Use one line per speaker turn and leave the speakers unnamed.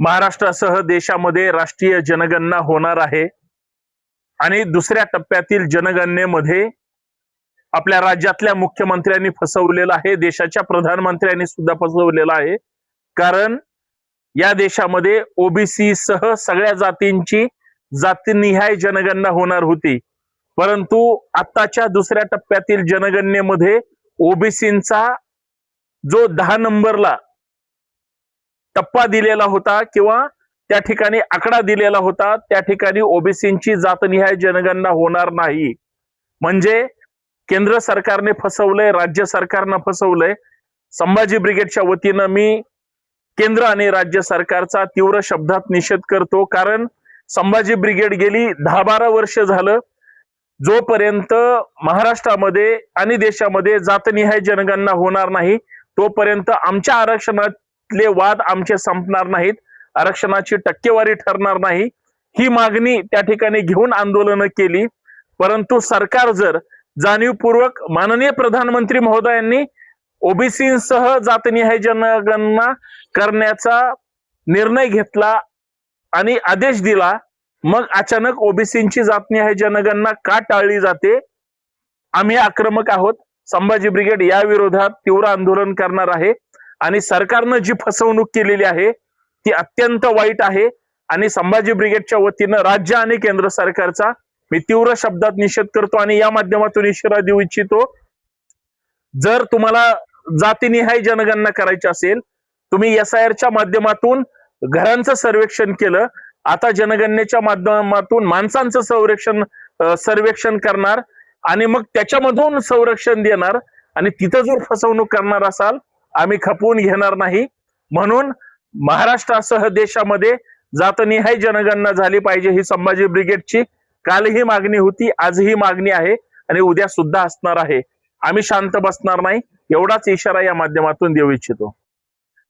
महाराष्ट्रासह देशामध्ये राष्ट्रीय जनगणना होणार आहे आणि दुसऱ्या टप्प्यातील जनगणनेमध्ये आपल्या राज्यातल्या मुख्यमंत्र्यांनी फसवलेलं आहे, देशाच्या प्रधानमंत्र्यांनी सुद्धा फसवलेलं आहे। कारण या देशामध्ये ओबीसी सह सगळ्या जातींची जातीनिहाय जनगणना होणार होती, परंतु आताच्या दुसऱ्या टप्प्यातील जनगणनेमध्ये ओबीसींचा जो 10 नंबरला टप्पा दिलेला होता किंवा त्या ठिकाणी आकडा दिलेला होता, त्या ठिकाणी ओबीसींची जातनिहाय जनगणना होणार नाही। म्हणजे केंद्र सरकारने फसवलंय, राज्य सरकारने फसवलंय। संभाजी ब्रिगेडच्या वतीनं मी केंद्र आणि राज्य सरकारचा तीव्र शब्दात निषेध करतो। कारण संभाजी ब्रिगेड गेली 10-12 वर्ष झालं, जोपर्यंत महाराष्ट्रामध्ये आणि देशामध्ये जातनिहाय जनगणना होणार नाही तोपर्यंत आमच्या आरक्षणातले वाद आमचे संपणार नाहीत, आरक्षणाची टक्केवारी ठरणार नाही। ही मागणी त्या ठिकाणी घेऊन आंदोलन केली, परंतु सरकार जर जाणीवपूर्वक माननीय प्रधानमंत्री महोदयांनी ओबीसींसह जातनिहाय जनगणना करण्याचा निर्णय घेतला आणि आदेश दिला, मग अचानक ओबीसींची जातनिहाय जनगणना का टाळली जाते? आम्ही आक्रमक आहोत। संभाजी ब्रिगेड या विरोधात तीव्र आंदोलन करणार आहे आणि सरकारनं जी फसवणूक केलेली आहे ती अत्यंत वाईट आहे आणि संभाजी ब्रिगेडच्या वतीनं राज्य आणि केंद्र सरकारचा मी तीव्र शब्दात निषेध करतो आणि या माध्यमातून इशारा देऊ इच्छितो, जर तुम्हाला जातीनिहाय जनगणना करायची असेल, तुम्ही SIRच्या माध्यमातून घरांचं सर्वेक्षण केलं, आता जनगणनेच्या माध्यमातून माणसांचं सर्वेक्षण करणार आणि मग त्याच्यामधून संरक्षण देणार आणि तिथं जर फसवणूक करणार असाल आम्ही खपवून घेणार नाही। म्हणून महाराष्ट्रासह देशामध्ये जातनिहाय जनगणना झाली पाहिजे ही संभाजी ब्रिगेडची कालही मागणी होती, आजही मागणी आहे आणि उद्या सुद्धा असणार आहे। आम्ही शांत बसणार नाही, एवढाच इशारा या माध्यमातून देऊ इच्छितो।